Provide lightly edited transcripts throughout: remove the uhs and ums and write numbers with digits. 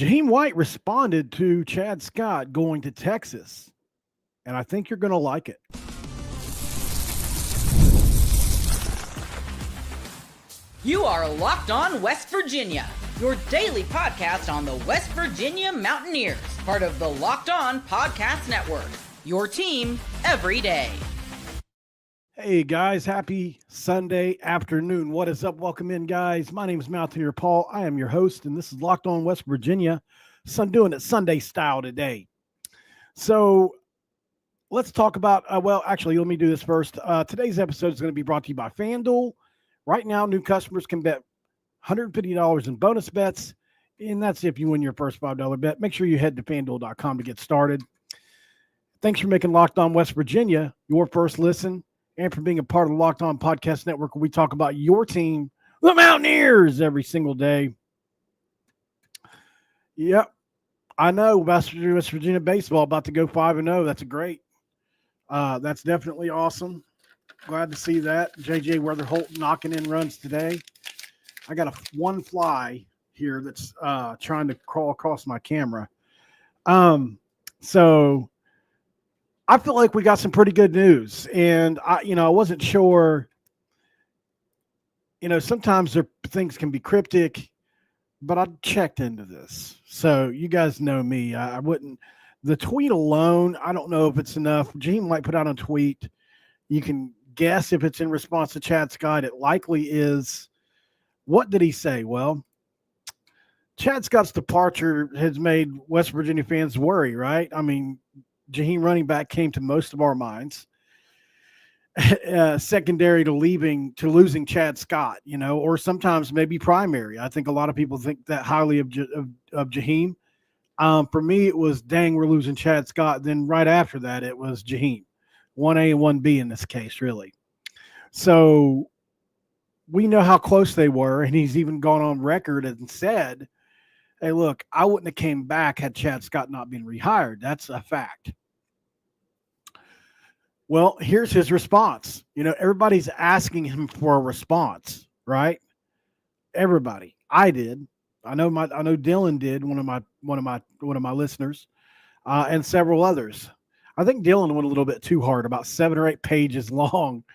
Jahiem White responded to Chad Scott going to Texas, and I think you're going to like it. You are Locked On West Virginia, your daily podcast on the West Virginia Mountaineers, part of the Locked On Podcast Network, your team every day. Hey, guys, happy Sunday afternoon. What is up? Welcome in, guys. My name is Mountaineer Paul. I am your host, and this is Locked On West Virginia. So I'm doing it Sunday style today. So let's talk about, let me do this first. Today's episode is going to be brought to you by FanDuel. Right now, new customers can bet $150 in bonus bets, and that's if you win your first $5 bet. Make sure you head to FanDuel.com to get started. Thanks for making Locked On West Virginia your first listen, and for being a part of the Locked On Podcast Network, where we talk about your team, the Mountaineers, every single day. Yep, I know West Virginia baseball about to go 5-0. That's great. That's definitely awesome. Glad to see that. J.J. Weatherholt knocking in runs today. I got one fly here that's trying to crawl across my camera. So I feel like we got some pretty good news. And, I wasn't sure. Sometimes things can be cryptic, but I checked into this. So you guys know me. I wouldn't. The tweet alone, I don't know if it's enough. Jahiem White put out a tweet. You can guess if it's in response to Chad Scott. It likely is. What did he say? Well, Chad Scott's departure has made West Virginia fans worry, right? I mean, Jahiem running back came to most of our minds, secondary to losing Chad Scott, or sometimes maybe primary. I think a lot of people think that highly of Jahiem. For me, it was, dang, we're losing Chad Scott. Then right after that, it was Jahiem. 1A and 1B in this case, really. So we know how close they were, and he's even gone on record and said, hey, look, I wouldn't have came back had Chad Scott not been rehired. That's a fact. Well, here's his response. Everybody's asking him for a response, right? Everybody. I did. I know Dylan did, one of my listeners, and several others. I think Dylan went a little bit too hard, about 7 or 8 pages long.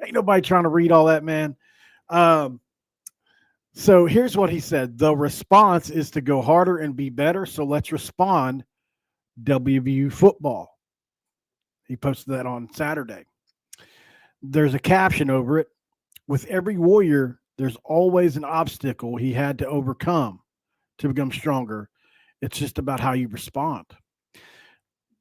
Ain't nobody trying to read all that, man. So here's what he said. The response is to go harder and be better. So let's respond. WVU football. He posted that on Saturday. There's a caption over it. With every warrior, there's always an obstacle he had to overcome to become stronger. It's just about how you respond.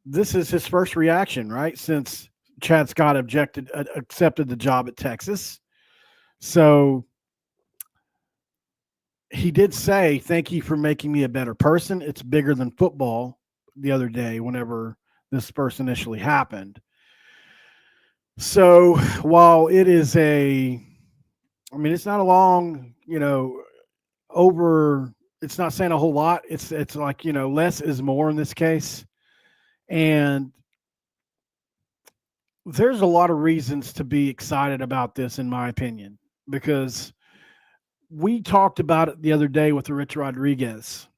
This is his first reaction, right? Since Chad Scott accepted the job at Texas. So he did say, thank you for making me a better person. It's bigger than football the other day whenever this first initially happened. So while it is it's not a long, it's not saying a whole lot. It's like, less is more in this case. And there's a lot of reasons to be excited about this, in my opinion, because we talked about it the other day with Rich Rodriguez.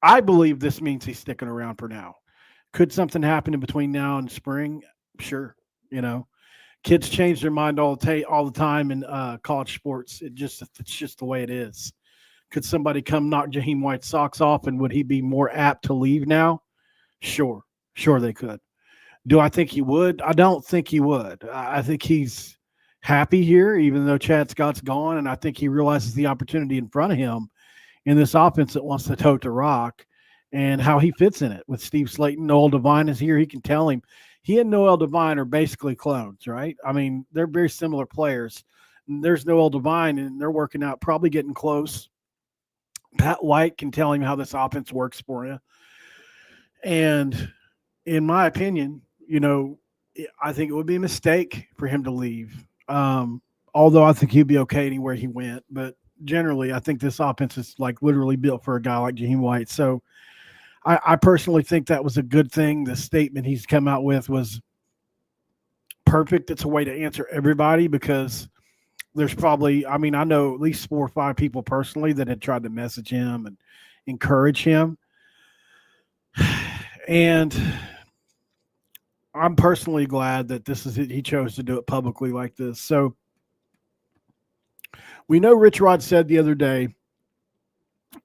I believe this means he's sticking around for now. Could something happen in between now and spring? Sure. Kids change their mind all the time in college sports. It's just the way it is. Could somebody come knock Jahiem White's socks off, and would he be more apt to leave now? Sure they could. Do I think he would? I don't think he would. I think he's happy here, even though Chad Scott's gone, and I think he realizes the opportunity in front of him in this offense that wants to tote the rock and how he fits in it. With Steve Slayton, Noel Devine is here. He can tell him. He and Noel Devine are basically clones, right? I mean, they're very similar players. There's Noel Devine, and they're working out, probably getting close. Pat White can tell him how this offense works for you. And in my opinion, I think it would be a mistake for him to leave. Although I think he'd be okay anywhere he went. But generally, I think this offense is like literally built for a guy like Jahiem White. So I personally think that was a good thing. The statement he's come out with was perfect. It's a way to answer everybody, because there's probably, I know at least 4 or 5 people personally that had tried to message him encourage him. And I'm personally glad that this is it. He chose to do it publicly like this. So we know Rich Rod said the other day,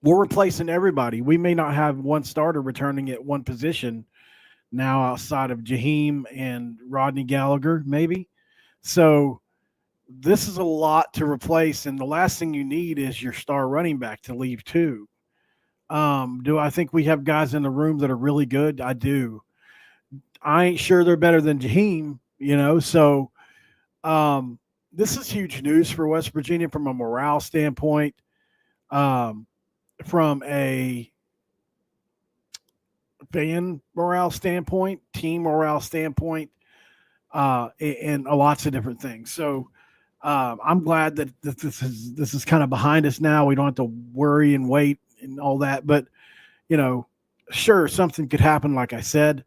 we're replacing everybody. We may not have one starter returning at one position now outside of Jahiem and Rodney Gallagher, maybe. So this is a lot to replace, and the last thing you need is your star running back to leave too. Do I think we have guys in the room that are really good? I do. I ain't sure they're better than Jahiem, So this is huge news for West Virginia from a morale standpoint, from a fan morale standpoint, team morale standpoint, and lots of different things. So I'm glad that this is kind of behind us now. We don't have to worry and wait and all that. But sure, something could happen, like I said.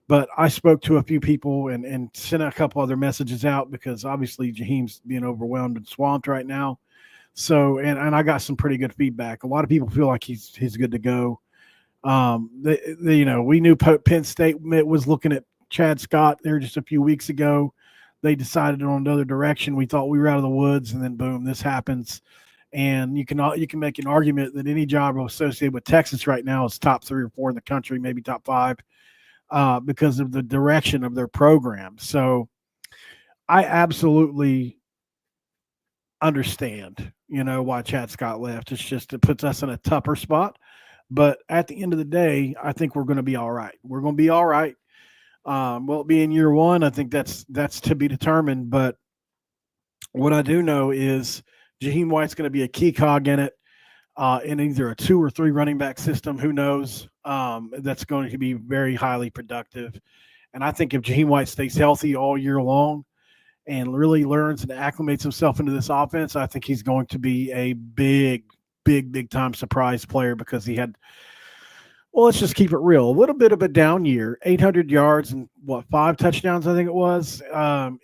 But I spoke to a few people and sent a couple other messages out because obviously Jaheim's being overwhelmed and swamped right now. So and I got some pretty good feedback. A lot of people feel like he's good to go. We knew Penn State was looking at Chad Scott there just a few weeks ago. They decided on another direction. We thought we were out of the woods, and then boom, this happens. And you can make an argument that any job associated with Texas right now is top 3 or 4 in the country, maybe top 5, because of the direction of their program. So I absolutely understand, why Chad Scott left. It's just it puts us in a tougher spot. But at the end of the day, I think we're going to be all right. We're going to be all right. Will it be in year one? I think that's to be determined. But what I do know is Jahiem White's going to be a key cog in it, in either a 2 or 3 running back system. Who knows? That's going to be very highly productive. And I think if Jahiem White stays healthy all year long and really learns and acclimates himself into this offense, I think he's going to be a big time surprise player because he had, well, let's just keep it real, a little bit of a down year. 800 yards and 5 touchdowns, I think it was,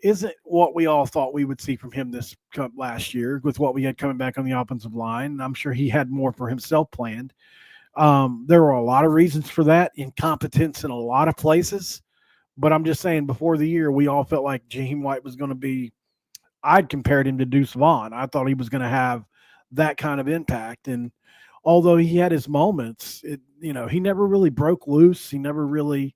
isn't what we all thought we would see from him this last year with what we had coming back on the offensive line. I'm sure he had more for himself planned. There were a lot of reasons for that, incompetence in a lot of places, but I'm just saying before the year, we all felt like Jahiem White was going to be, I'd compared him to Deuce Vaughn. I thought he was going to have that kind of impact. And although he had his moments, he never really broke loose. He never really,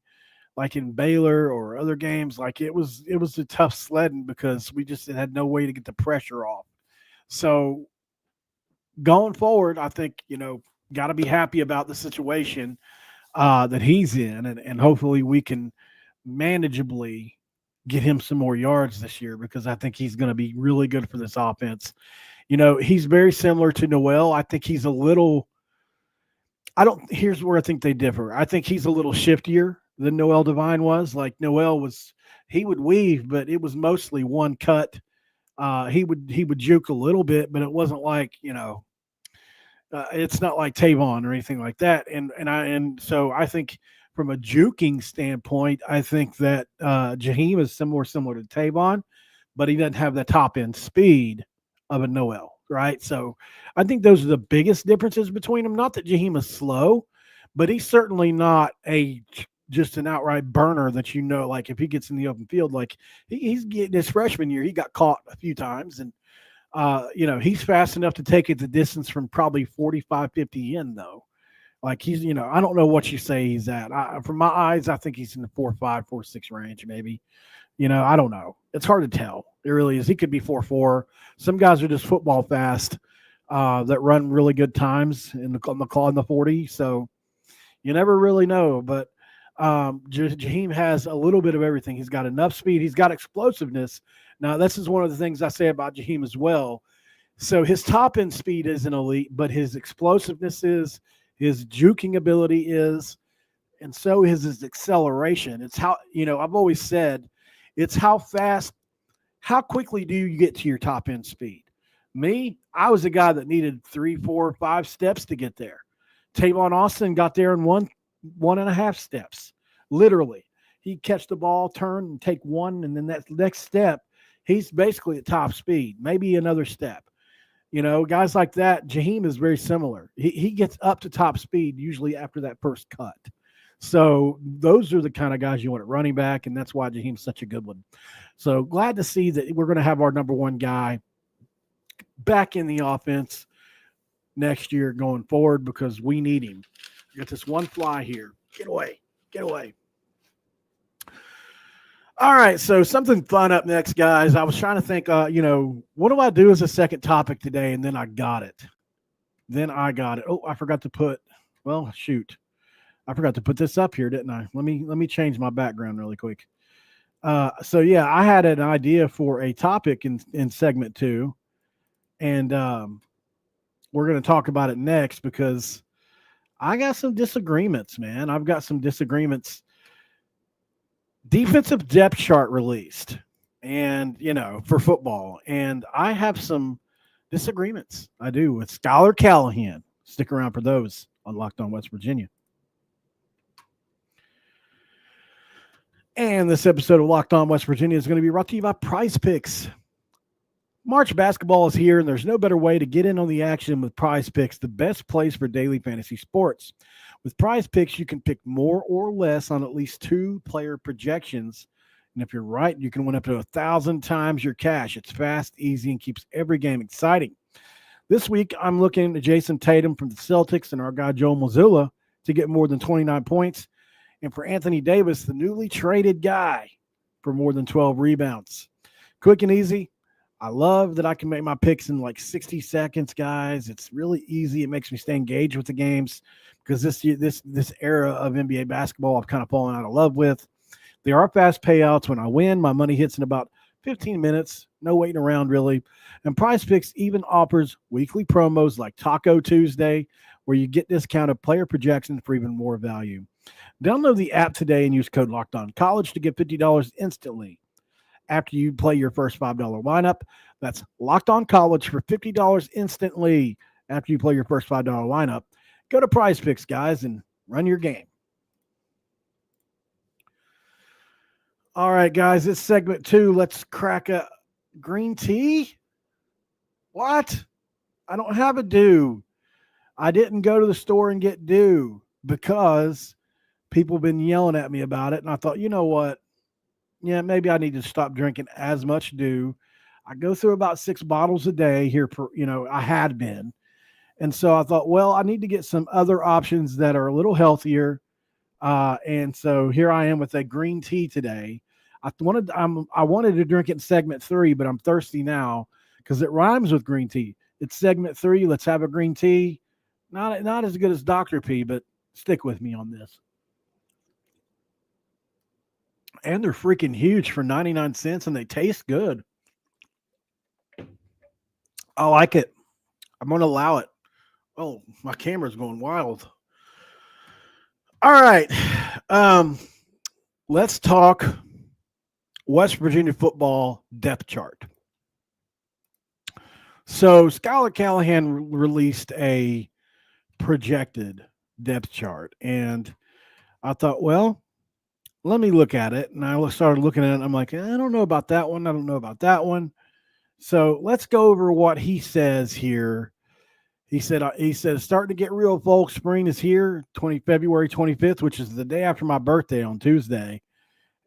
like in Baylor or other games, like it was a tough sledding because we just had no way to get the pressure off. So going forward, I think, got to be happy about the situation that he's in. And hopefully we can manageably get him some more yards this year because I think he's going to be really good for this offense. He's very similar to Noel. I think he's a little – here's where I think they differ. I think he's a little shiftier than Noel Devine was. Like Noel was – he would weave, but it was mostly one cut. He would juke a little bit, but it wasn't like, it's not like Tavon or anything like that. And so I think from a juking standpoint, I think that Jahiem is similar to Tavon, but he doesn't have the top end speed of a Noel, right? So I think those are the biggest differences between them. Not that Jahiem is slow, but he's certainly not just an outright burner that like if he gets in the open field, like he's getting his freshman year, he got caught a few times and he's fast enough to take it the distance from probably 45, 50 in though. Like he's, I don't know what you say he's at. From my eyes, I think he's in the 4.5, 4.6 range, maybe. I don't know. It's hard to tell. It really is. He could be 4.4. Some guys are just football fast that run really good times on the 40. So you never really know. But Jahiem has a little bit of everything. He's got enough speed. He's got explosiveness. Now, this is one of the things I say about Jahiem as well. So his top end speed isn't elite, but his explosiveness is, his juking ability is, and so is his acceleration. It's how, I've always said, it's how quickly do you get to your top end speed? Me, I was a guy that needed 3, 4, 5 steps to get there. Tavon Austin got there in 1.5 steps. Literally, he'd catch the ball, turn, and take one, and then that next step, he's basically at top speed, maybe another step. Guys like that, Jahiem is very similar. He gets up to top speed usually after that first cut. So those are the kind of guys you want at running back, and that's why Jaheim's such a good one. So glad to see that we're going to have our number one guy back in the offense next year going forward because we need him. Got this one fly here. Get away. Get away. All right, so something fun up next, guys. I was trying to think, what do I do as a second topic today? And then I got it. Oh, I forgot to put, well, shoot. I forgot to put this up here, didn't I? Let me change my background really quick. So yeah, I had an idea for a topic in segment 2, and we're going to talk about it next because I got some disagreements, man. I've got some disagreements. Defensive depth chart released, and for football, and I have some disagreements. I do with Scholar Callahan. Stick around for those on Locked On West Virginia. And this episode of Locked On West Virginia is going to be brought to you by Prize Picks. March basketball is here, and there's no better way to get in on the action with Prize Picks, the best place for daily fantasy sports. With Prize Picks, you can pick more or less on at least 2 player projections. And if you're right, you can win up to 1,000 times your cash. It's fast, easy, and keeps every game exciting. This week, I'm looking at Jason Tatum from the Celtics and our guy Joe Mazzulla to get more than 29 points. And for Anthony Davis, the newly traded guy, for more than 12 rebounds. Quick and easy. I love that I can make my picks in like 60 seconds, guys. It's really easy. It makes me stay engaged with the games because this era of NBA basketball I've kind of fallen out of love with. They are fast payouts. When I win, my money hits in about 15 minutes. No waiting around, really. And Prize Picks even offers weekly promos like Taco Tuesday, where you get discounted player projections for even more value. Download the app today and use code LOCKEDONCollege to get $50 instantly. After you play your first $5 lineup, that's Locked On College for $50 instantly. After you play your first $5 lineup, go to Prize Picks, guys, and run your game. All right, guys, it's segment 2. Let's crack a green tea. What? I don't have a dew. I didn't go to the store and get dew because people have been yelling at me about it. And I thought, you know what? Yeah, maybe I need to stop drinking as much dew. I go through about 6 bottles a day here I had been. And so I thought, well, I need to get some other options that are a little healthier. And so here I am with a green tea today. I wanted to drink it in segment 3, but I'm thirsty now because it rhymes with green tea. It's segment 3. Let's have a green tea. Not as good as Dr. P, but stick with me on this. And they're freaking huge for 99 cents, and they taste good. I like it. I'm going to allow it. Oh, my camera's going wild. All right. Let's talk West Virginia football depth chart. So Scholar Callahan released a projected depth chart, and I thought, well, let me look at it. And I started looking at it. And I'm like, I don't know about that one. I don't know about that one. So let's go over what he says here. He said, starting to get real, folks. Spring is here, February 25th, which is the day after my birthday on Tuesday.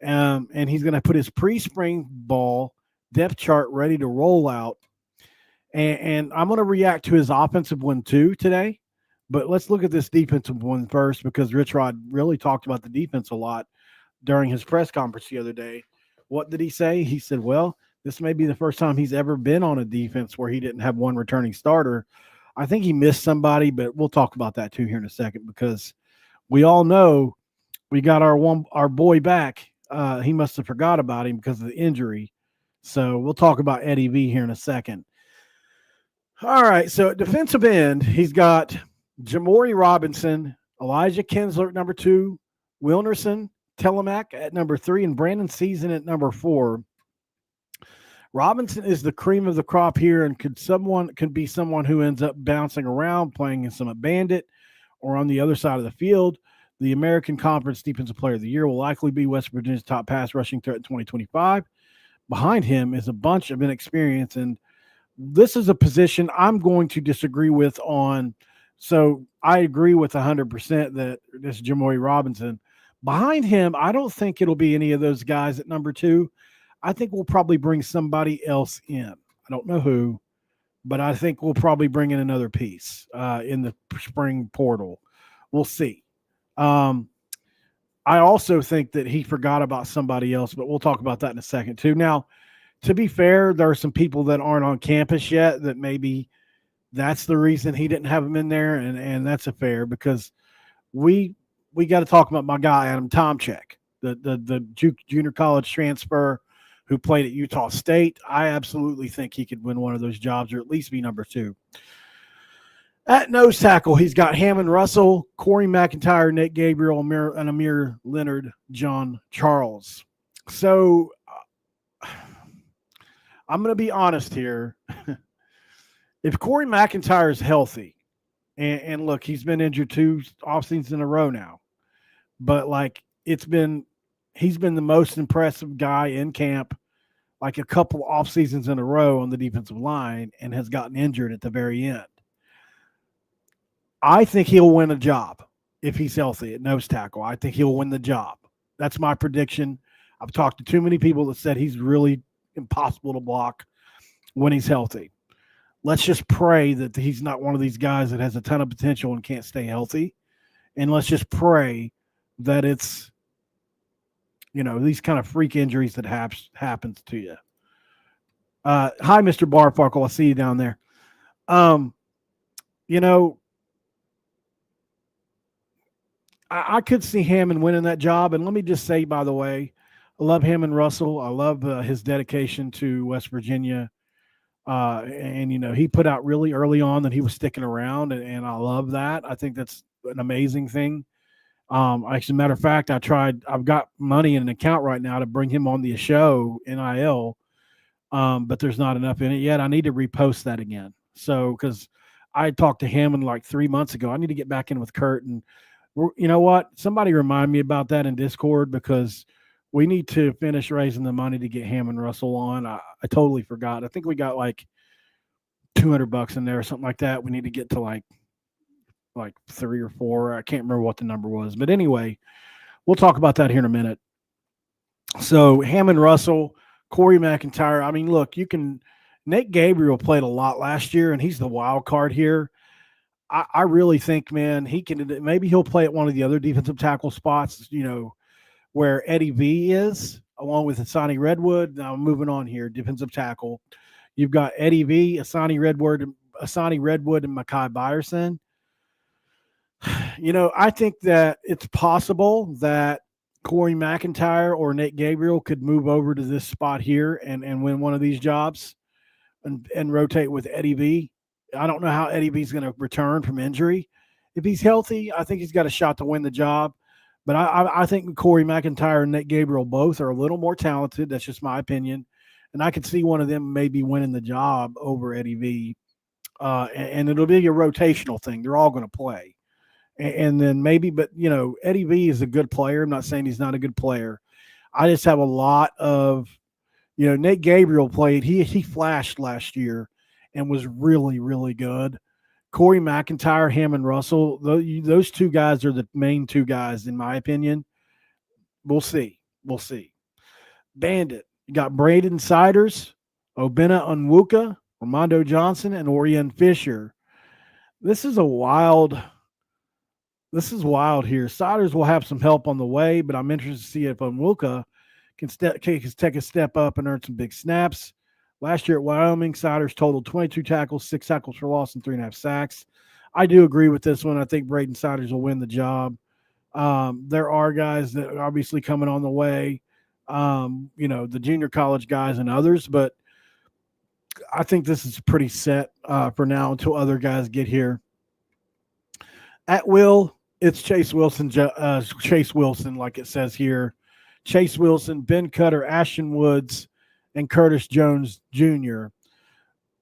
And he's going to put his pre-spring ball depth chart ready to roll out. And I'm going to react to his offensive one too today. But let's look at this defensive one first because Rich Rod really talked about the defense a lot during his press conference the other day. What did he say? He said, well, this may be the first time he's ever been on a defense where he didn't have one returning starter. I think he missed somebody, but we'll talk about that too here in a second because we all know we got our boy back. He must have forgot about him because of the injury. So we'll talk about Eddie V here in a second. All right, so at defensive end, he's got Jamori Robinson, Elijah Kinsler at number 2, Wilnerson, Telemac at number 3, and Brandon Season at number 4. Robinson is the cream of the crop here and could be someone who ends up bouncing around, playing in some bandit or on the other side of the field. The American Conference Defensive Player of the Year will likely be West Virginia's top pass rushing threat in 2025. Behind him is a bunch of inexperience, and This is a position I'm going to disagree with on. So I agree with 100% that this is Jamoy Robinson. Behind him, I don't think it'll be any of those guys at number two. I think we'll probably bring somebody else in. I don't know who, but I think we'll probably bring in another piece in the spring portal. We'll see. Um, I also think that he forgot about somebody else, but we'll talk about that in a second too. Now, to be fair, there are some people that aren't on campus yet that maybe that's the reason he didn't have them in there, and that's a fair because we we got to talk about my guy Adam Tomchek, the junior college transfer who played at Utah State. I absolutely think he could win one of those jobs or at least be number two. At nose tackle, he's got Hammond Russell, Corey McIntyre, Nate Gabriel, and Amir Leonard, John Charles. So I'm going to be honest here. If Corey McIntyre is healthy, and look, he's been injured 2 off seasons in a row now, but like he's been the most impressive guy in camp, like a couple off seasons in a row on the defensive line, and has gotten injured at the very end. I think he'll win a job if he's healthy at nose tackle. I think he'll win the job. That's my prediction. I've talked to too many people that said he's really impossible to block when he's healthy. Let's just pray that he's not one of these guys that has a ton of potential and can't stay healthy. And let's just pray that it's, these kind of freak injuries that happens to you. Hi, Mr. Barfarkle. I see you down there. I could see Hammond winning that job. And let me just say, by the way, I love Hammond Russell. I love his dedication to West Virginia. He put out really early on that he was sticking around, and I love that. I think that's an amazing thing. As a matter of fact, I've got money in an account right now to bring him on the show, NIL, but there's not enough in it yet. I need to repost that again. So, because I talked to Hammond like 3 months ago, I need to get back in with Kurt, and you know what? Somebody remind me about that in Discord because we need to finish raising the money to get Hammond Russell on. I totally forgot. I think we got like $200 in there or something like that. We need to get to like 3 or 4. I can't remember what the number was. But anyway, we'll talk about that here in a minute. So Hammond Russell, Corey McIntyre. I mean, look, Nate Gabriel played a lot last year, and he's the wild card here. I really think, man, maybe he'll play at one of the other defensive tackle spots, where Eddie V is, along with Asani Redwood. Now moving on here, defensive tackle. You've got Eddie V, Asani Redwood, and Mekhi Byerson. I think that it's possible that Corey McIntyre or Nate Gabriel could move over to this spot here and win one of these jobs and rotate with Eddie V. I don't know how Eddie V is going to return from injury. If he's healthy, I think he's got a shot to win the job. But I think Corey McIntyre and Nate Gabriel both are a little more talented. That's just my opinion. And I could see one of them maybe winning the job over Eddie V. And it'll be a rotational thing. They're all going to play. And then maybe, but, Eddie V is a good player. I'm not saying he's not a good player. I just have a lot of, Nate Gabriel played. He flashed last year and was really, really good. Corey McIntyre, Hammond Russell, those two guys are the main two guys, in my opinion. We'll see. Bandit. You got Braden Siders, Obinna Onwuka, Ramondo Johnson, and Orion Fisher. This is wild here. Siders will have some help on the way, but I'm interested to see if Onwuka can take a step up and earn some big snaps. Last year at Wyoming, Siders totaled 22 tackles, 6 tackles for loss, and 3.5 sacks. I do agree with this one. I think Braden Siders will win the job. There are guys that are obviously coming on the way, the junior college guys and others, but I think this is pretty set for now until other guys get here. At will, it's Chase Wilson, like it says here. Chase Wilson, Ben Cutter, Ashton Woods, and Curtis Jones Jr.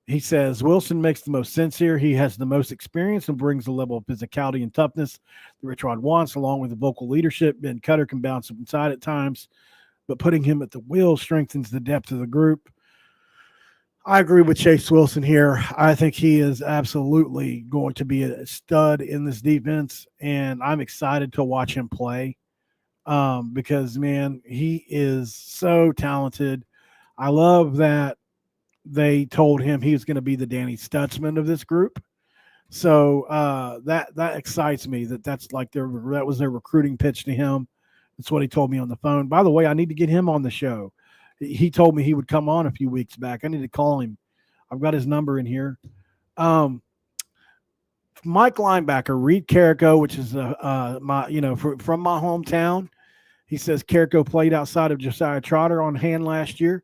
He says, Wilson makes the most sense here. He has the most experience and brings the level of physicality and toughness that Rich Rod wants, along with the vocal leadership. Ben Cutter can bounce up inside at times, but putting him at the wheel strengthens the depth of the group. I agree with Chase Wilson here. I think he is absolutely going to be a stud in this defense, and I'm excited to watch him play because, man, he is so talented. I love that they told him he was going to be the Danny Stutzman of this group. So that excites me. That's like that was their recruiting pitch to him. That's what he told me on the phone. By the way, I need to get him on the show. He told me he would come on a few weeks back. I need to call him. I've got his number in here. Um, Mike linebacker Reed Carrico, which is my from my hometown. He says Carrico played outside of Josiah Trotter on hand last year.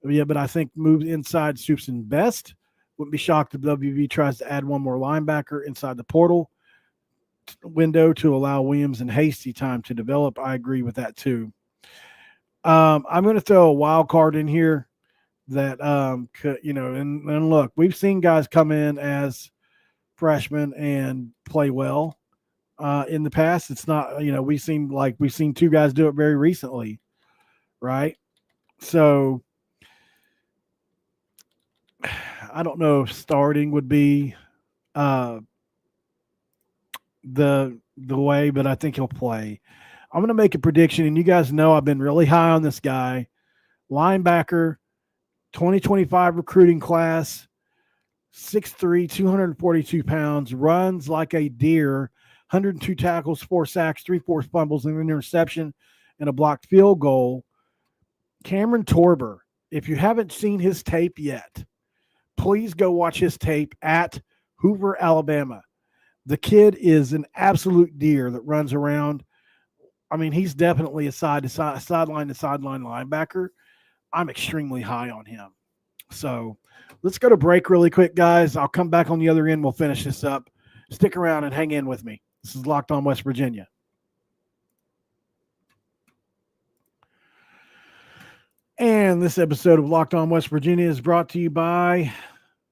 Yeah, but I think moved inside suits him best. Wouldn't be shocked if WV tries to add one more linebacker inside the portal window to allow Williams and Hasty time to develop. I agree with that too. I'm going to throw a wild card in here that could, and look, we've seen guys come in as freshmen and play well in the past. It's not, we've seen two guys do it very recently, right? So I don't know if starting would be the way, but I think he'll play. I'm going to make a prediction, and you guys know I've been really high on this guy. Linebacker, 2025 recruiting class, 6'3", 242 pounds, runs like a deer, 102 tackles, 4 sacks, 3 forced fumbles, and an interception, and a blocked field goal. Cameron Torber, if you haven't seen his tape yet, please go watch his tape at Hoover, Alabama. The kid is an absolute deer that runs around. I mean, he's definitely a sideline to sideline linebacker. I'm extremely high on him. So let's go to break really quick, guys. I'll come back on the other end. We'll finish this up. Stick around and hang in with me. This is Locked On West Virginia. And this episode of Locked On West Virginia is brought to you by,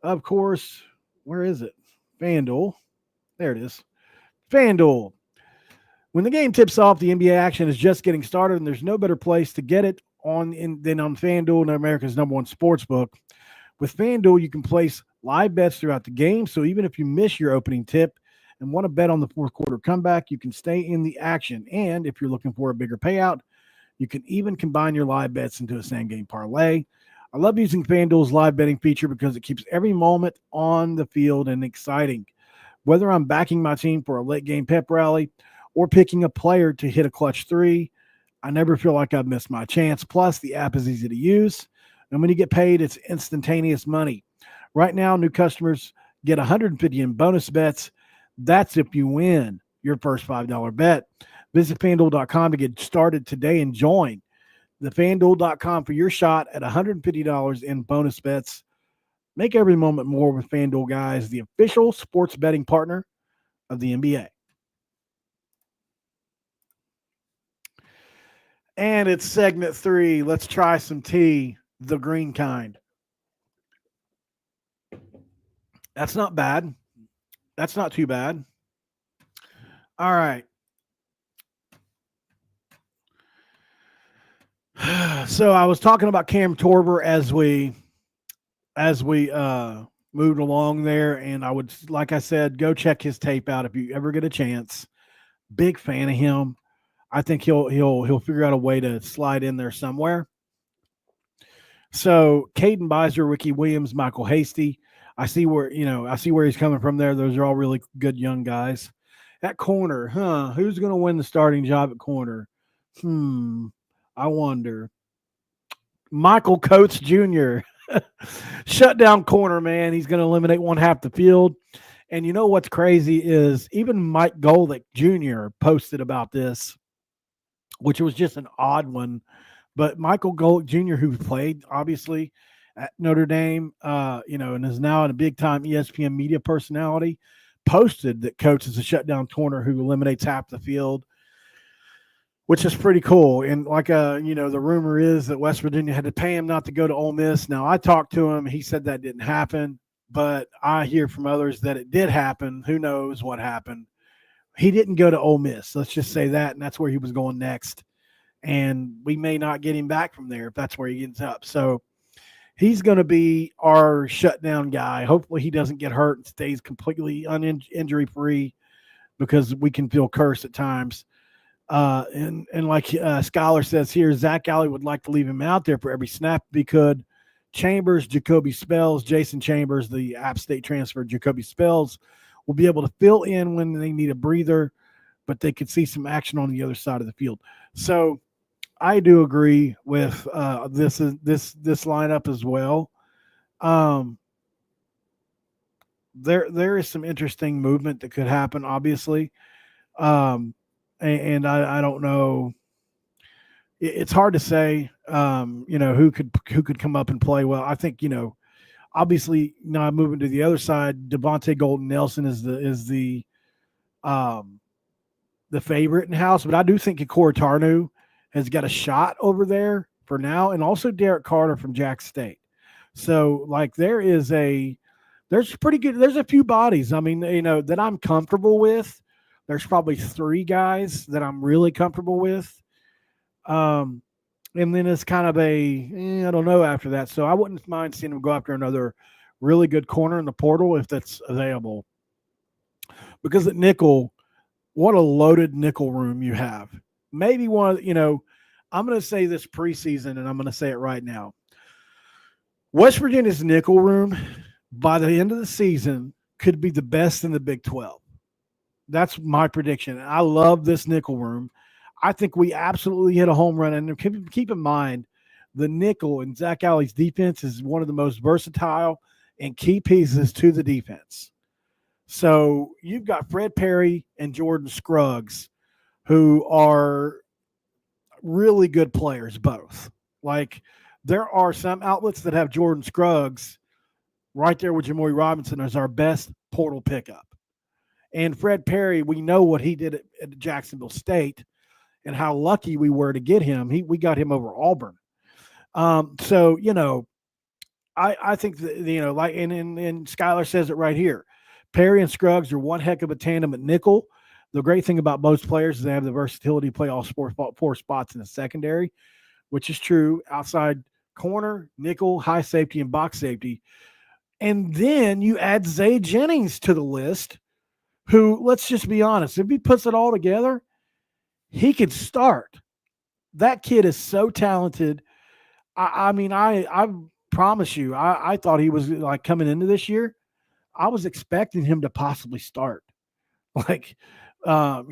of course, where is it? FanDuel. There it is. FanDuel. When the game tips off, the NBA action is just getting started, and there's no better place to get it than on FanDuel, America's #1 sportsbook. With FanDuel, you can place live bets throughout the game, so even if you miss your opening tip and want to bet on the fourth quarter comeback, you can stay in the action. And if you're looking for a bigger payout, you can even combine your live bets into a same-game parlay. I love using FanDuel's live betting feature because it keeps every moment on the field and exciting. Whether I'm backing my team for a late-game pep rally or picking a player to hit a clutch three, I never feel like I've missed my chance. Plus, the app is easy to use. And when you get paid, it's instantaneous money. Right now, new customers get $150 in bonus bets. That's if you win your first $5 bet. Visit FanDuel.com to get started today and join the FanDuel.com for your shot at $150 in bonus bets. Make every moment more with FanDuel, guys, the official sports betting partner of the NBA. And it's segment 3. Let's try some tea, the green kind. That's not bad. That's not too bad. All right. So I was talking about Cam Torber as we moved along there, and I would, like I said, go check his tape out if you ever get a chance. Big fan of him. I think he'll figure out a way to slide in there somewhere. So Caden Beiser, Ricky Williams, Michael Hasty. I see where he's coming from there. Those are all really good young guys. At corner, who's going to win the starting job at corner? I wonder. Michael Coates Jr. Shut down corner, man. He's going to eliminate one half the field. And you know what's crazy is even Mike Golick Jr. posted about this, which was just an odd one. But Michael Golick Jr., who played, obviously, at Notre Dame, and is now a big-time ESPN media personality, posted that Coates is a shutdown corner who eliminates half the field, which is pretty cool. And the rumor is that West Virginia had to pay him not to go to Ole Miss. Now, I talked to him. He said that didn't happen, but I hear from others that it did happen. Who knows what happened? He didn't go to Ole Miss. Let's just say that, and that's where he was going next. And we may not get him back from there if that's where he ends up. So He's going to be our shutdown guy. Hopefully, he doesn't get hurt and stays completely injury free because we can feel cursed at times. And like Scholar says here, Zach Alley would like to leave him out there for every snap if he could. Chambers, Jacoby Spells, Jason Chambers, the App State transfer, Jacoby Spells, will be able to fill in when they need a breather, but they could see some action on the other side of the field. So I do agree with this lineup as well. There is some interesting movement that could happen, obviously, and I don't know. It's hard to say, who could come up and play well. I think obviously now moving to the other side, Devontae Golden Nelson is the favorite in house, but I do think Kikora Tarnu has got a shot over there for now, and also Derek Carter from Jack State. So like there's pretty good. There's a few bodies. I mean, that I'm comfortable with. There's probably 3 guys that I'm really comfortable with. And then it's kind of I don't know after that. So I wouldn't mind seeing him go after another really good corner in the portal if that's available. Because at nickel, what a loaded nickel room you have. Maybe I'm going to say this preseason, and I'm going to say it right now. West Virginia's nickel room, by the end of the season, could be the best in the Big 12. That's my prediction. I love this nickel room. I think we absolutely hit a home run. And keep in mind, the nickel in Zach Alley's defense is one of the most versatile and key pieces to the defense. So you've got Fred Perry and Jordan Scruggs, who are really good players, both. Like, there are some outlets that have Jordan Scruggs right there with Jamori Robinson as our best portal pickup. And Fred Perry, we know what he did at Jacksonville State and how lucky we were to get him. We got him over Auburn. So, I think that, and Skylar says it right here. Perry and Scruggs are one heck of a tandem at nickel. The great thing about most players is they have the versatility to play all 4 spots in the secondary, which is true. Outside corner, nickel, high safety, and box safety. And then you add Zay Jennings to the list, who, let's just be honest, if he puts it all together, he could start. That kid is so talented. I promise you, I thought he was like coming into this year. I was expecting him to possibly start. Like, now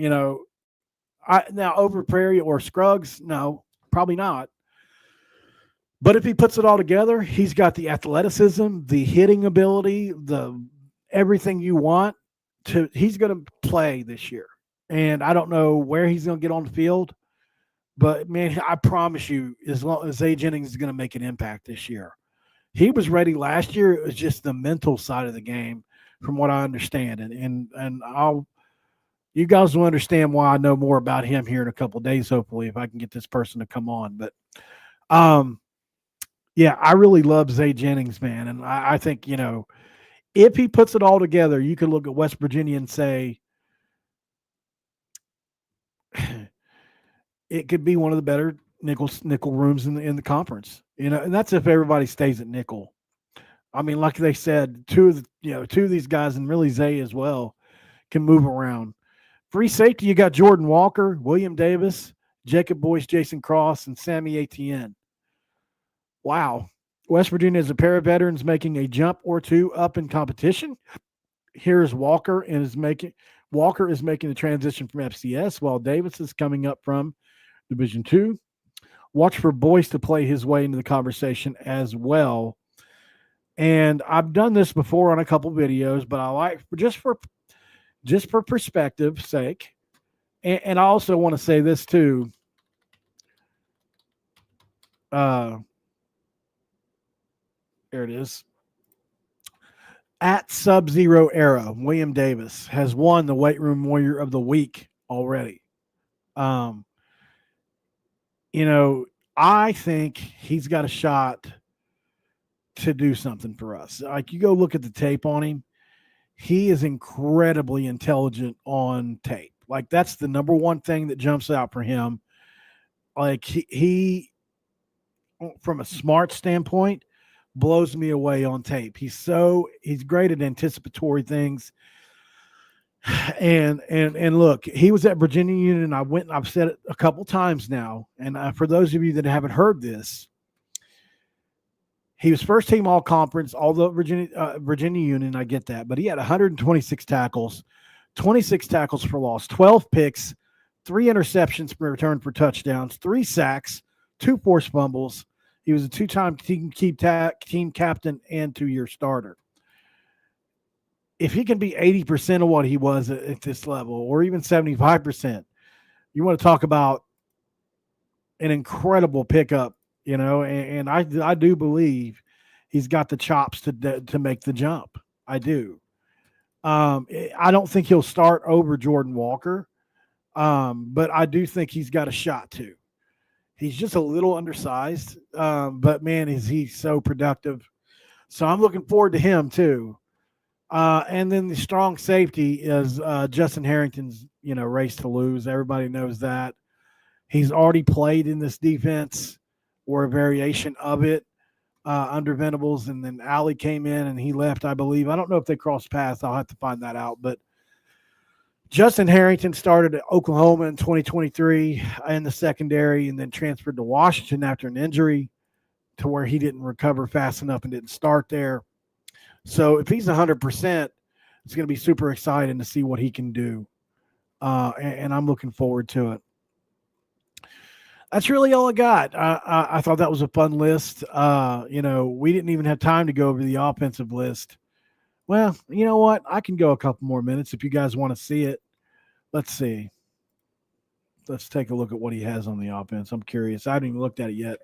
over Prairie or Scruggs, no, probably not. But if he puts it all together, he's got the athleticism, the hitting ability, the everything you want. He's going to play this year. And I don't know where he's going to get on the field. But, man, I promise you, as long as Zay Jennings is going to make an impact this year. He was ready last year. It was just the mental side of the game, from what I understand. And you guys will understand why I know more about him here in a couple of days, hopefully, if I can get this person to come on. But, yeah, I really love Zay Jennings, man. And I think, if he puts it all together, you can look at West Virginia and say it could be one of the better nickel rooms in the conference. And that's if everybody stays at nickel. I mean, like they said, two of these guys, and really Zay as well, can move around. Free safety, you got Jordan Walker, William Davis, Jacob Boyce, Jason Cross, and Sammy Etienne. Wow. West Virginia is a pair of veterans making a jump or two up in competition. Here's Walker is making the transition from FCS, while Davis is coming up from Division II. Watch for Boyce to play his way into the conversation as well. And I've done this before on a couple videos, but I like just for perspective's sake. And I also want to say this too. There it is. At Sub-Zero Era, William Davis has won the Weight Room Warrior of the Week already. I think he's got a shot to do something for us. Like, you go look at the tape on him. He is incredibly intelligent on tape. Like, that's the number one thing that jumps out for him. Like, he from a smart standpoint, blows me away on tape. He's great at anticipatory things. And look, he was at Virginia Union. I went and I've said it a couple times now. And for those of you that haven't heard this, he was first team all conference, although Virginia Union, I get that, but he had 126 tackles, 26 tackles for loss, 12 picks, 3 interceptions for return for touchdowns, 3 sacks, 2 forced fumbles. He was a 2-time team captain and 2-year starter. If he can be 80% of what he was at this level, or even 75%, you want to talk about an incredible pickup, and I do believe he's got the chops to make the jump. I do. I don't think he'll start over Jordan Walker, but I do think he's got a shot to. He's just a little undersized, but man, is he so productive. So I'm looking forward to him too. And then the strong safety is Justin Harrington's, race to lose. Everybody knows that. He's already played in this defense or a variation of it under Venables, and then Alley came in and he left, I believe. I don't know if they crossed paths. I'll have to find that out. But Justin Harrington started at Oklahoma in 2023 in the secondary and then transferred to Washington after an injury to where he didn't recover fast enough and didn't start there. So if he's 100%, it's going to be super exciting to see what he can do. And I'm looking forward to it. That's really all I got. I thought that was a fun list. We didn't even have time to go over the offensive list. Well, you know what? I can go a couple more minutes if you guys want to see it. Let's see. Let's take a look at what he has on the offense. I'm curious. I haven't even looked at it yet.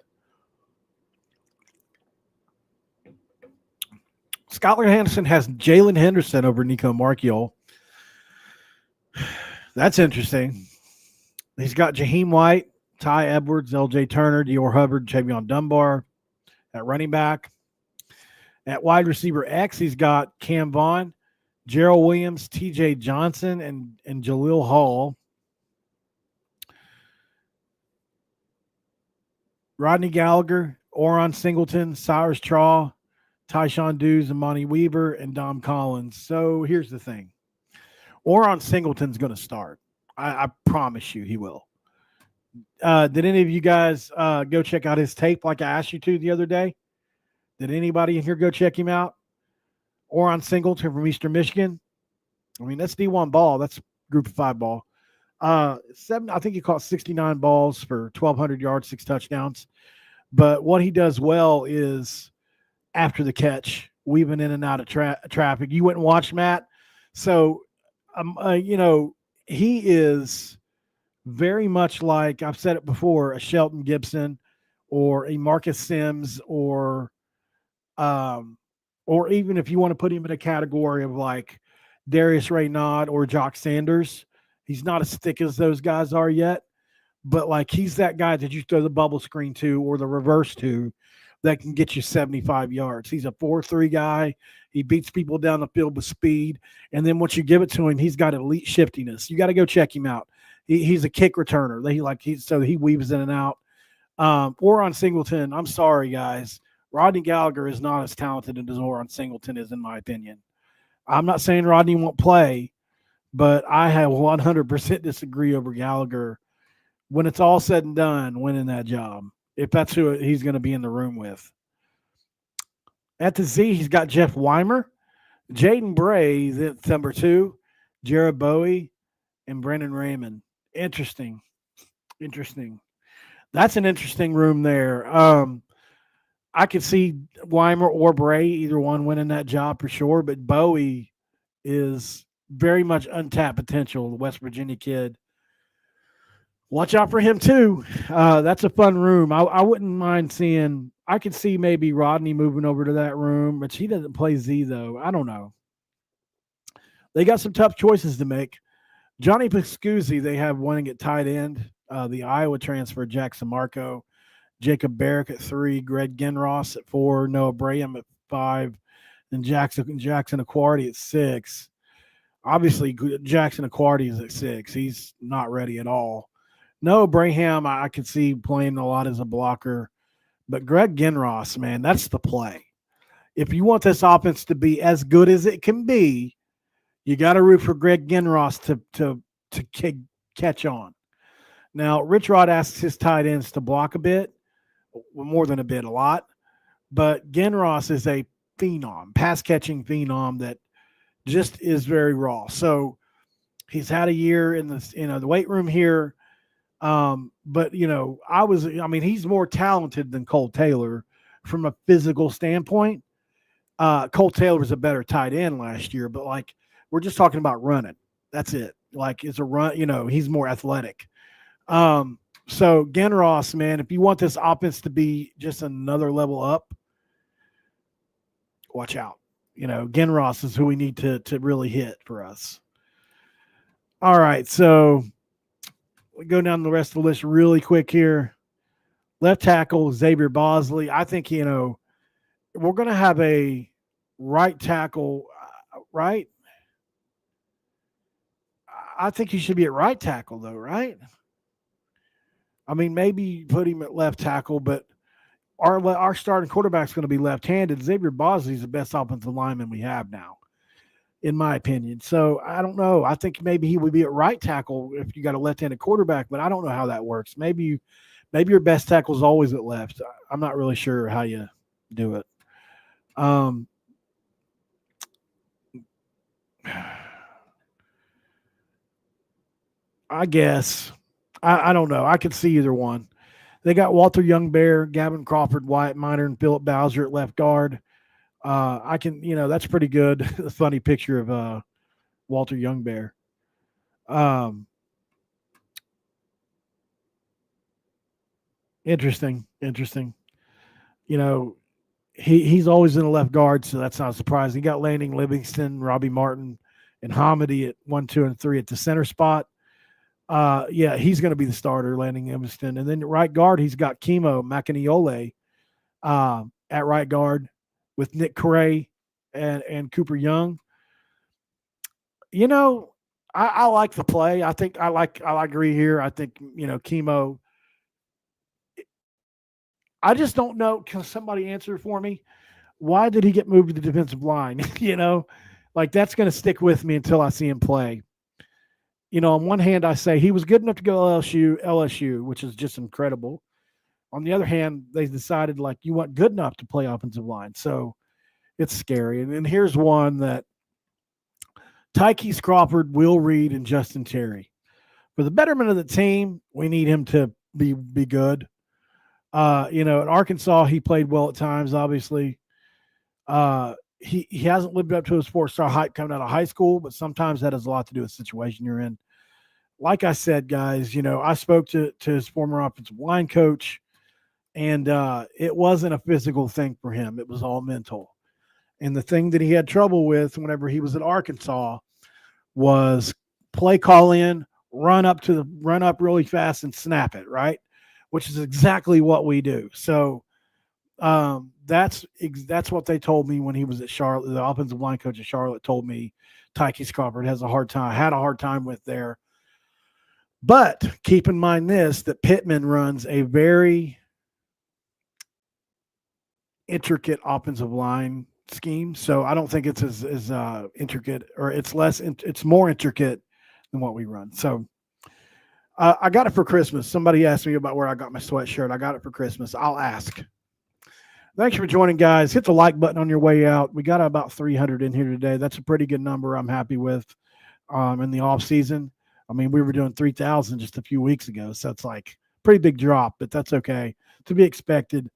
Skylar Henderson has Jalen Henderson over Nico Marchiol. That's interesting. He's got Jahiem White, Ty Edwards, L.J. Turner, Dior Hubbard, Chavion Dunbar at running back. At wide receiver X, he's got Cam Vaughn, Gerald Williams, T.J. Johnson, and Jaleel Hall. Rodney Gallagher, Oron Singleton, Cyrus Traw, Tyshawn Dews, Amani Weaver, and Dom Collins. So here's the thing. Oron Singleton's going to start. I promise you he will. Did any of you guys go check out his tape like I asked you to the other day? Did anybody in here go check him out? Oron Singleton from Eastern Michigan. I mean, that's D1 ball. That's group of 5 ball. I think he caught 69 balls for 1,200 yards, 6 touchdowns. But what he does well is after the catch, weaving in and out of traffic. You went and watched, Matt. So, he is very much like, I've said it before, a Shelton Gibson or a Marcus Sims or even if you want to put him in a category of like Darius Raynaud or Jock Sanders. He's not as thick as those guys are yet, but like he's that guy that you throw the bubble screen to or the reverse to that can get you 75 yards. He's a 4-3 guy. He beats people down the field with speed. And then once you give it to him, he's got elite shiftiness. You got to go check him out. He's a kick returner. He weaves in and out. Oron Singleton, I'm sorry, guys. Rodney Gallagher is not as talented as Oron Singleton is, in my opinion. I'm not saying Rodney won't play, but I have 100% disagree over Gallagher when it's all said and done winning that job, if that's who he's going to be in the room with. At the Z, he's got Jeff Weimer, Jaden Bray, that's number 2, Jared Bowie, and Brendan Raymond. Interesting. That's an interesting room there. I could see Weimer or Bray, either one winning that job for sure, but Bowie is very much untapped potential, the West Virginia kid. Watch out for him too. That's a fun room. I wouldn't mind seeing, I could see maybe Rodney moving over to that room, but he doesn't play Z though. I don't know. They got some tough choices to make. Johnny Piscuzzi, they have winning at tight end. The Iowa transfer, Jackson Marco. Jacob Barrick at 3, Greg Genross at 4, Noah Braham at 5, and Jackson Acquardi at 6. Obviously, Jackson Acquardi is at 6. He's not ready at all. Noah Braham, I could see playing a lot as a blocker. But Greg Genross, man, that's the play. if you want this offense to be as good as it can be, you got to root for Greg Ginross to catch on. Now, Rich Rod asks his tight ends to block a bit, well, more than a bit, a lot. But Ginross is a phenom, pass catching phenom that just is very raw. So he's had a year in the weight room here. But he's more talented than Cole Taylor from a physical standpoint. Cole Taylor was a better tight end last year, but like we're just talking about running. That's it. Like it's a run, he's more athletic. So Genross, man, if you want this offense to be just another level up, watch out. Genross is who we need to really hit for us. All right, so we go down the rest of the list really quick here. Left tackle Xavier Bosley. I think we're going to have a right tackle, right? I think he should be at right tackle, though, right? I mean, maybe put him at left tackle, but our starting quarterback's going to be left-handed. Xavier Bosley is the best offensive lineman we have now, in my opinion. So I don't know. I think maybe he would be at right tackle if you got a left-handed quarterback, but I don't know how that works. Maybe your best tackle is always at left. I'm not really sure how you do it. I guess. I don't know. I could see either one. They got Walter Youngbear, Gavin Crawford, Wyatt Miner, and Philip Bowser at left guard. That's pretty good. A funny picture of Walter Youngbear. Interesting. He's always in the left guard, so that's not surprising. He got Landing Livingston, Robbie Martin, and Hamidi at 1, 2, and 3 at the center spot. He's going to be the starter, Landing Livingston. And then at right guard, he's got Kimo Makaniole at right guard with Nick Cray and Cooper Young. I like the play. I think I agree here. I think, Kimo. I just don't know. Can somebody answer for me? Why did he get moved to the defensive line? Like that's going to stick with me until I see him play. On one hand, I say he was good enough to go LSU, which is just incredible. On the other hand, they decided like you weren't good enough to play offensive line. So it's scary. And here's one that Tykees Crawford, Will Reed, and Justin Terry. For the betterment of the team, we need him to be good. At Arkansas, he played well at times, obviously. He hasn't lived up to his 4-star hype coming out of high school, but sometimes that has a lot to do with the situation you're in. Like I said, guys, I spoke to his former offensive line coach, and it wasn't a physical thing for him. It was all mental. And the thing that he had trouble with whenever he was at Arkansas was play call in, run up really fast and snap it, right? Which is exactly what we do. So that's what they told me when he was at Charlotte. The offensive line coach at Charlotte told me Tykees Crawford had a hard time with there. But keep in mind that Pittman runs a very intricate offensive line scheme. So I don't think it's as intricate, or it's more intricate than what we run. So I got it for Christmas. Somebody asked me about where I got my sweatshirt. I got it for Christmas. I'll ask. Thanks for joining, guys. Hit the like button on your way out. We got about 300 in here today. That's a pretty good number. I'm happy with in the off season. I mean, we were doing 3,000 just a few weeks ago, so it's like a pretty big drop, but that's okay. To be expected.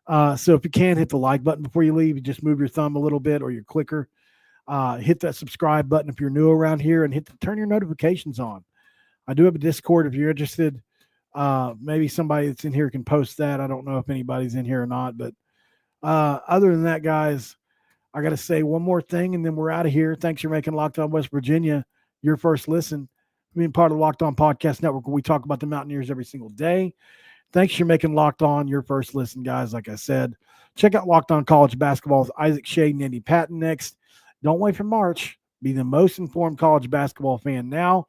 So if you can, hit the like button before you leave. You just move your thumb a little bit or your clicker. Hit that subscribe button if you're new around here, and turn your notifications on. I do have a Discord if you're interested. Maybe somebody that's in here can post that. I don't know if anybody's in here or not, but other than that, guys, I got to say one more thing, and then we're out of here. Thanks for making Locked On West Virginia your first listen. Being part of the Locked On Podcast Network, where we talk about the Mountaineers every single day. Thanks for making Locked On your first listen, guys. Like I said, check out Locked On College Basketball with Isaac Shade and Andy Patton next. Don't wait for March. Be the most informed college basketball fan now.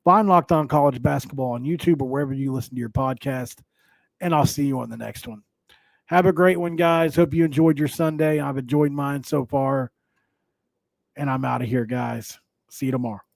Find Locked On College Basketball on YouTube or wherever you listen to your podcast, and I'll see you on the next one. Have a great one, guys. Hope you enjoyed your Sunday. I've enjoyed mine so far. And I'm out of here, guys. See you tomorrow.